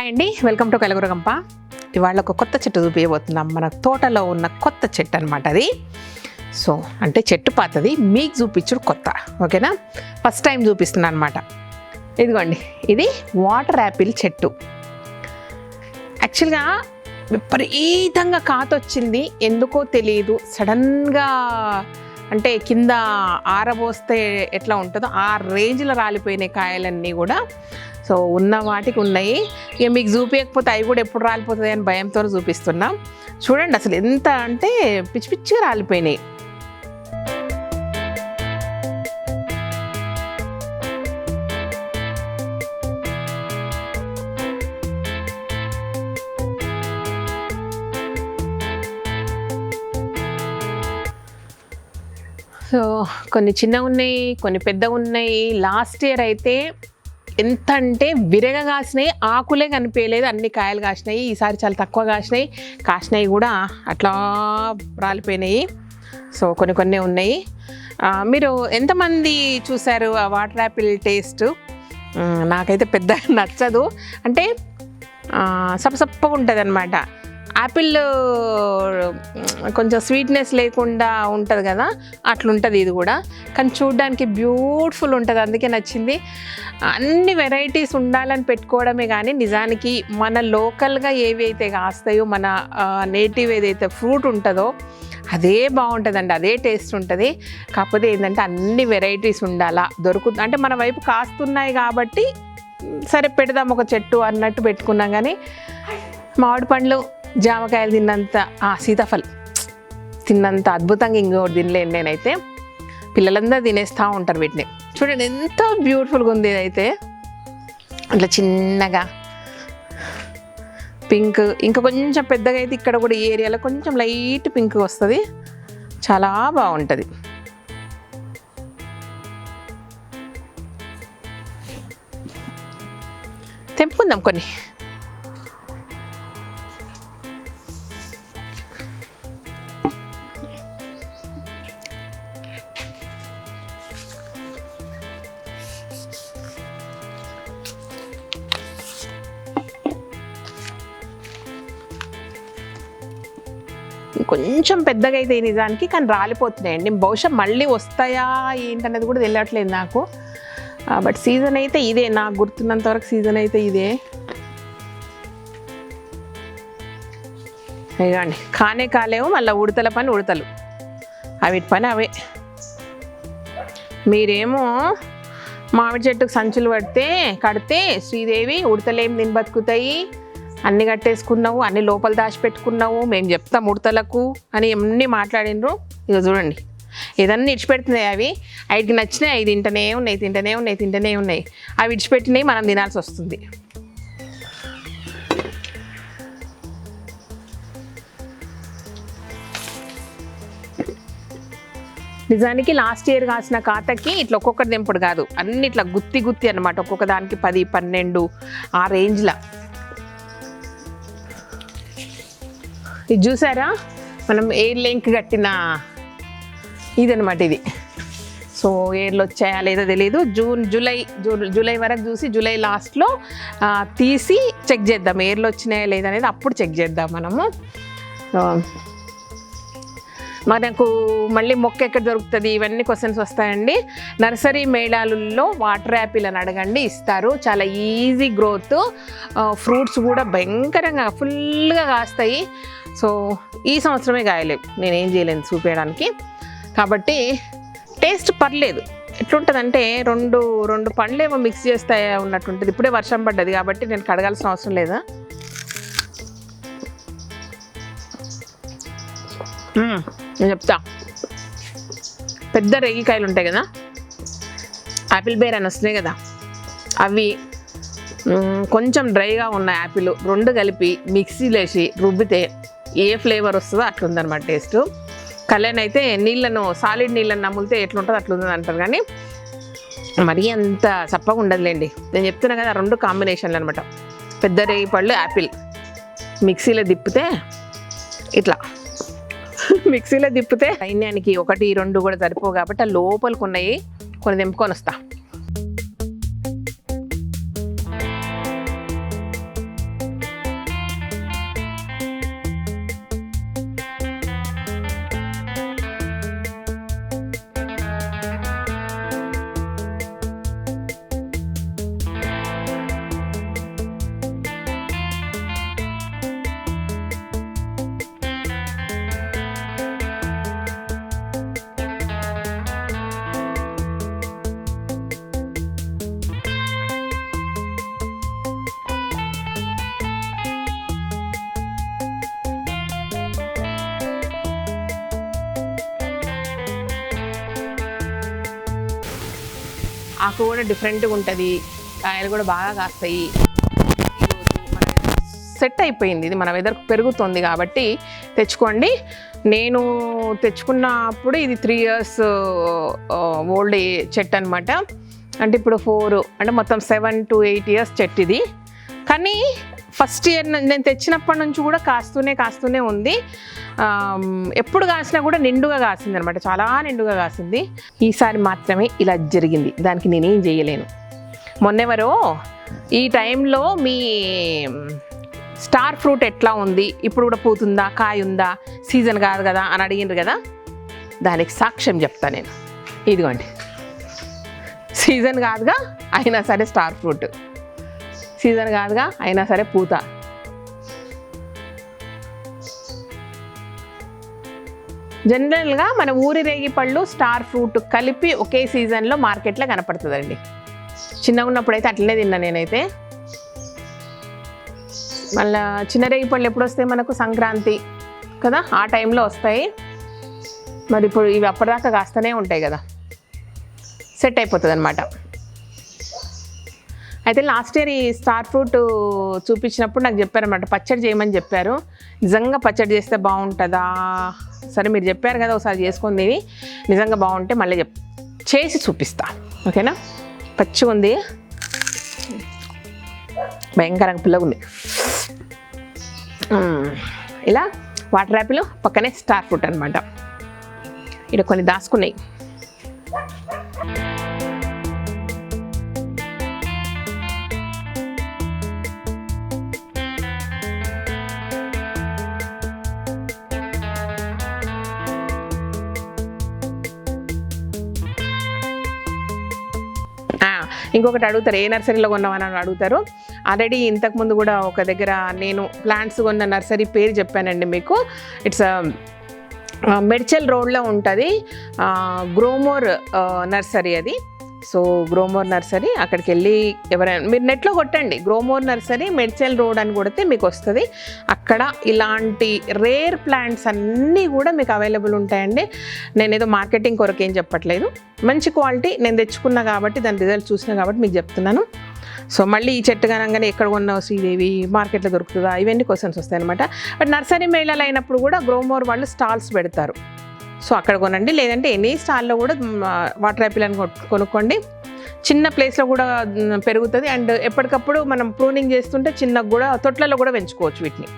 Hi అండి, welcome to కలగుర గంప. ఇవాళ ఒక కొత్త చెట్టు చూపించబోతున్నాం. మన తోటలో ఉన్న కొత్త చెట్టు అనమాట అది. సో అంటే చెట్టు పాతది, మీకు చూపించుడు కొత్త. ఓకేనా, ఫస్ట్ టైం చూపిస్తున్నాను అనమాట. ఇదిగోండి, ఇది వాటర్ యాపిల్ చెట్టు. యాక్చువల్గా విపరీతంగా కాతొచ్చింది, ఎందుకో తెలియదు. సడన్గా అంటే కింద ఆరబోస్తే ఎట్లా ఉంటుందో ఆ రేంజ్లో రాలిపోయినాయి కాయలన్నీ కూడా. సో ఉన్న వాటికి ఉన్నాయి. ఇక మీకు చూపించకపోతే అవి కూడా ఎప్పుడు రాలిపోతుంది అని భయంతో చూపిస్తున్నాం. చూడండి అసలు ఎంత అంటే పిచ్చి పిచ్చిగా రాలిపోయినాయి. సో కొన్ని చిన్నగా ఉన్నాయి, కొన్ని పెద్దగా ఉన్నాయి. లాస్ట్ ఇయర్ అయితే ఎంత అంటే విరగ కాసినాయి, ఆకులే కనిపించలేదు, అన్ని కాయలు కాసినాయి. ఈసారి చాలా తక్కువ కాసినాయి కూడా అట్లా రాలిపోయినాయి. సో కొన్ని ఉన్నాయి. మీరు ఎంతమంది చూసారు ఆ వాటర్ యాపిల్ టేస్ట్? నాకైతే పెద్ద నచ్చదు. అంటే సప్పగా ఉంటుంది అనమాట. యాపిల్ కొంచెం స్వీట్నెస్ లేకుండా ఉంటుంది కదా, అట్లుంటుంది ఇది కూడా. కానీ చూడడానికి బ్యూటిఫుల్ ఉంటుంది, అందుకే నచ్చింది. అన్ని వెరైటీస్ ఉండాలని పెట్టుకోవడమే కానీ నిజానికి మన లోకల్గా ఏవైతే కాస్తాయో, మన నేటివ్ ఏదైతే ఫ్రూట్ ఉంటుందో అదే బాగుంటుందండి, అదే టేస్ట్ ఉంటుంది. కాకపోతే ఏంటంటే అన్ని వెరైటీస్ ఉండాలా, అంటే మన వైపు కాస్తున్నాయి కాబట్టి సరే పెడదాం ఒక చెట్టు అన్నట్టు పెట్టుకున్నాం. కానీ మామిడి పండ్లు, జామకాయలు తిన్నంత, సీతాఫలం తిన్నంత అద్భుతంగా ఇంకోటి తినలేను నేనైతే. పిల్లలందరూ తినేస్తూ ఉంటారు వీటిని. చూడండి ఎంత బ్యూటిఫుల్గా ఉంది ఇదైతే. అట్లా చిన్నగా పింక్, ఇంకా కొంచెం పెద్దగా అయితే ఇక్కడ కూడా ఈ ఏరియాలో కొంచెం లైట్ పింక్ వస్తుంది, చాలా బాగుంటుంది. తెంపుకుందాం కొన్ని. కొంచెం పెద్దగా అయితే నిజానికి, కానీ రాలిపోతున్నాయండి. బహుశా మళ్ళీ వస్తాయా ఏంటనేది కూడా తెలియట్లేదు నాకు. బట్ సీజన్ అయితే ఇదే, నాకు గుర్తున్నంత వరకు సీజన్ అయితే ఇదే. ఇదండి, కాలేవు మళ్ళీ ఉడతల పని ఉడతలు, అవిటి పని అవే. మీరేమో మామిడి చెట్టుకు సంచులు కడితే శ్రీదేవి ఉడతలేం తిని బతుకుతాయి, అన్నీ కట్టేసుకున్నావు, అన్నీ లోపల దాచిపెట్టుకున్నావు, మేము చెప్తాం ఉడతలకు అని అన్నీ మాట్లాడినరు. ఇక చూడండి, ఏదన్నా ఇడిచిపెడుతున్నాయి. అవి వాటికి నచ్చినాయి, అవి తింటూనే ఉన్నాయి. అవి ఇడిచిపెట్టినవి మనం తినాల్సి వస్తుంది. నిజానికి లాస్ట్ ఇయర్ కాసిన కాతకి ఇట్లా ఒక్కొక్కటి తెంపుడు కాదు, అన్ని ఇట్లా గుత్తి అనమాట. ఒక్కొక్క దానికి 10, 12 ఆ రేంజ్లో. ఇది చూసారా, మనం ఎయిర్ లింక్ కట్టిన ఇదనమాట ఇది. సో ఎయిర్లు వచ్చాయా లేదో తెలియదు. జూలై వరకు చూసి జూలై లాస్ట్లో తీసి చెక్ చేద్దాం ఎయిర్లు వచ్చినాయా లేదనేది, అప్పుడు చెక్ చేద్దాం మనము. మనకు మళ్ళీ మొక్క ఎక్కడ దొరుకుతుంది, ఇవన్నీ క్వశ్చన్స్ వస్తాయండి. నర్సరీ మేళాలలో వాటర్ యాపిల్ అని అడగండి, ఇస్తారు. చాలా ఈజీ గ్రోత్, ఫ్రూట్స్ కూడా భయంకరంగా ఫుల్గా కాస్తాయి. సో ఈ సంవత్సరమే కాయలేవు, నేనేం చేయలేను చూపించడానికి. కాబట్టి టేస్ట్ పర్లేదు. ఎట్లుంటుందంటే రెండు పండ్లు ఏమో మిక్స్ చేస్తే ఉన్నట్టుంటుంది. ఇప్పుడే వర్షం పడ్డది కాబట్టి నేను కడగాల్సిన అవసరం లేదా. నేను చెప్తా, పెద్ద రేగికాయలు ఉంటాయి కదా, యాపిల్ బేర్ అని వస్తున్నాయి కదా, అవి కొంచెం డ్రైగా ఉన్న యాపిల్ 2 కలిపి మిక్సీలో వేసి రుబ్బితే ఏ ఫ్లేవర్ వస్తుందో అట్లుందనమాట టేస్ట్. కళ్యాణ్ అయితే సాలిడ్ నీళ్ళని నమ్ములితే ఎట్లుంటుందో అట్లుందని అంటారు, కానీ మరీ అంత చప్పగా ఉండదులేండి. నేను చెప్తున్నా కదా, 2 కాంబినేషన్లు అనమాట. పెద్ద రేగి పళ్ళు, యాపిల్ మిక్సీలో తిప్పితే ఇట్లా సైన్యానికి 1, 2 కూడా సరిపోవు కాబట్టి ఆ లోపలికి ఉన్నాయి కొన్ని తెంపుకొని వస్తా. ఆకు కూడా డిఫరెంట్గా ఉంటుంది, కాయలు కూడా బాగా కాస్తాయి. సెట్ అయిపోయింది, ఇది మన వెదర్ పెరుగుతుంది కాబట్టి తెచ్చుకోండి. నేను తెచ్చుకున్నప్పుడు ఇది 3 years ఓల్డ్ చెట్టు అనమాట. అంటే ఇప్పుడు 4 అంటే మొత్తం 7 to 8 years చెట్టు ఇది. కానీ ఫస్ట్ ఇయర్ నేను తెచ్చినప్పటి నుంచి కూడా కాస్తూనే ఉంది. ఎప్పుడు కాసినా కూడా నిండుగా కాసింది అనమాట, చాలా నిండుగా కాసింది. ఈసారి మాత్రమే ఇలా జరిగింది, దానికి నేనేం చేయలేను. మొన్నెవరో ఈ టైంలో మీ స్టార్ ఫ్రూట్ ఎట్లా ఉంది, ఇప్పుడు కూడా పూతుందా, కాయ ఉందా, సీజన్ కాదు కదా అని అడిగినారు కదా, దానికి సాక్ష్యం చెప్తా నేను. ఇదిగోండి, సీజన్ కాదుగా అయినా సరే స్టార్ ఫ్రూట్, సీజన్ కాదుగా అయినా సరే పూత. జనరల్గా మన ఊరి రేగి పళ్ళు స్టార్ ఫ్రూట్ కలిపి ఒకే సీజన్లో మార్కెట్లో కనపడుతుందండి. చిన్నగా ఉన్నప్పుడు అయితే అట్లనే తిన్నా నేనైతే. మళ్ళీ చిన్న రేగి పళ్ళు ఎప్పుడు వస్తాయి మనకు, సంక్రాంతి కదా, ఆ టైంలో వస్తాయి. మరి ఇప్పుడు ఇవి అప్పటిదాకా కాస్తూనే ఉంటాయి కదా, సెట్ అయిపోతుంది అనమాట. అయితే లాస్ట్ ఇయర్ ఈ స్టార్ ఫ్రూట్ చూపించినప్పుడు నాకు చెప్పారన్నమాట, పచ్చడి చేయమని చెప్పారు. నిజంగా పచ్చడి చేస్తే బాగుంటుందా, సరే మీరు చెప్పారు కదా ఒకసారి చేసుకుంది, నిజంగా బాగుంటే మళ్ళీ చేసి చూపిస్తా, ఓకేనా. పచ్చిగా ఉంది, భయంకరంగా పుల్లగా ఉంది. ఇలా వాటర్ యాపిల్ పక్కనే స్టార్ ఫ్రూట్ అనమాట. ఇక్కడ కొన్ని దాచుకున్నాయి. ఇంకొకటి అడుగుతారు, ఏ నర్సరీలో కొన్నామని అడుగుతారు. ఆల్రెడీ ఇంతకుముందు కూడా ఒక దగ్గర నేను ప్లాంట్స్ కొన్న నర్సరీ పేరు చెప్పానండి మీకు. ఇట్స్ మెడ్చల్ రోడ్లో ఉంటుంది, గ్రోమోర్ నర్సరీ అది. సో గ్రోమోర్ నర్సరీ, అక్కడికి వెళ్ళి ఎవరైనా మీరు నెట్లో కొట్టండి గ్రోమోర్ నర్సరీ మెడ్చల్ రోడ్ అని కొడితే మీకు వస్తుంది. అక్కడ ఇలాంటి రేర్ ప్లాంట్స్ అన్నీ కూడా మీకు అవైలబుల్ ఉంటాయండి. నేనేదో మార్కెటింగ్ కొరకు ఏం చెప్పట్లేదు, మంచి క్వాలిటీ నేను తెచ్చుకున్నా కాబట్టి దాని రిజల్ట్ చూసినా కాబట్టి మీకు చెప్తున్నాను. సో మళ్ళీ ఈ చెట్టు కనంగానే ఎక్కడ కొన్నా శ్రీదేవి మార్కెట్లో దొరుకుతుందా, ఇవన్నీ క్వశ్చన్స్ వస్తాయి అనమాట. బట్ నర్సరీ మేళాలు అయినప్పుడు కూడా గ్రోమోర్ వాళ్ళు స్టాల్స్ పెడతారు, సో అక్కడ కొనండి. లేదంటే ఎనీ స్టాల్లో కూడా వాటర్ యాపిల్ అని కొనుక్కోండి. చిన్న ప్లేస్లో కూడా పెరుగుతుంది. అండ్ ఎప్పటికప్పుడు మనం ప్రూనింగ్ చేస్తుంటే చిన్నగా కూడా తొట్లలో కూడా పెంచుకోవచ్చు వీటిని,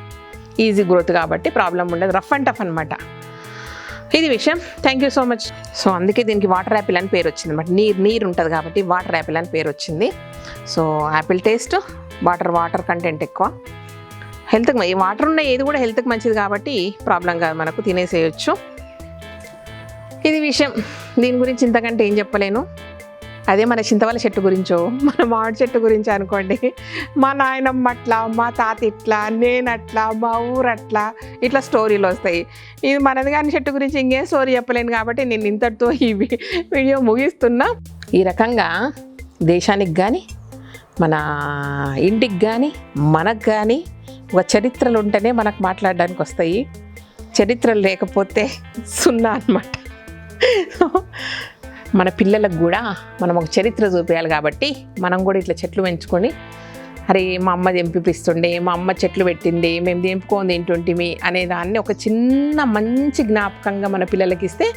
ఈజీ గ్రోత్ కాబట్టి ప్రాబ్లం ఉండదు. రఫ్ అండ్ టఫ్ అనమాట, ఇది విషయం. Thank you so much. So అందుకే దీనికి వాటర్ యాపిల్ అని పేరు వచ్చింది అనమాట. నీరు ఉంటుంది కాబట్టి వాటర్ యాపిల్ అని పేరు వచ్చింది. So Apple taste, water content ఎక్కువ, హెల్త్కి వాటర్ ఉన్న ఏది కూడా హెల్త్కి మంచిది కాబట్టి ప్రాబ్లం కాదు, మనకు తినేసేయచ్చు. ఇది విషయం. దీని గురించి ఇంతకంటే ఏం చెప్పలేను. అదే మన చింతవల్ల చెట్టు గురించో మన మామిడి చెట్టు గురించి అనుకోండి, మా నాయనమ్మ అట్లా, మా తాత ఇట్లా, నేను అట్లా, మా ఊరు అట్లా, ఇట్లా స్టోరీలు వస్తాయి. ఇది మనది కానీ చెట్టు గురించి ఇంకేం స్టోరీ చెప్పలేను కాబట్టి నేను ఇంతటితో ఈ వీడియో ముగిస్తున్నా. ఈ రకంగా దేశానికి కానీ మన ఇంటికి కానీ మనకు కానీ ఒక చరిత్రలు ఉంటేనే మనకు మాట్లాడడానికి వస్తాయి. చరిత్రలు లేకపోతే సున్నా అన్నమాట. మన పిల్లలకు కూడా మనం ఒక చరిత్ర చూపించాలి కాబట్టి మనం కూడా ఇట్లా చెట్లు పెంచుకొని, అరే మా అమ్మ తెంపిస్తుండే, మా అమ్మ చెట్లు పెట్టింది, మేము తెంపుకొని తింటుంటిమి అనే దాన్ని ఒక చిన్న మంచి జ్ఞాపకంగా మన పిల్లలకి ఇస్తే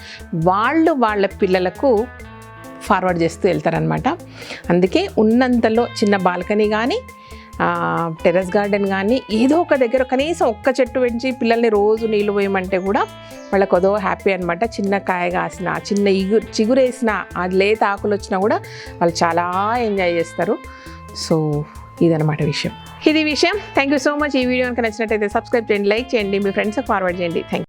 వాళ్ళు వాళ్ళ పిల్లలకు ఫార్వర్డ్ చేస్తూ వెళ్తారనమాట. అందుకే ఉన్నంతలో చిన్న బాల్కనీ కానీ టెర్రస్ గార్డెన్ కానీ ఏదో ఒక దగ్గర కనీసం ఒక్క చెట్టు పెంచి పిల్లల్ని రోజు నీళ్ళు పోయమంటే కూడా వాళ్ళకి అదో హ్యాపీ అనమాట. చిన్న కాయ కాసిన, చిన్న చిగురేసిన, అది లేత ఆకులు వచ్చినా కూడా వాళ్ళు చాలా ఎంజాయ్ చేస్తారు. సో ఇదనమాట విషయం, ఇది విషయం. Thank you so much. ఈ వీడియో కనుక నచ్చినట్టయితే సబ్స్క్రైబ్ చేయండి, లైక్ చేయండి, మీ ఫ్రెండ్స్కి ఫార్వర్డ్ చేయండి. Thank you.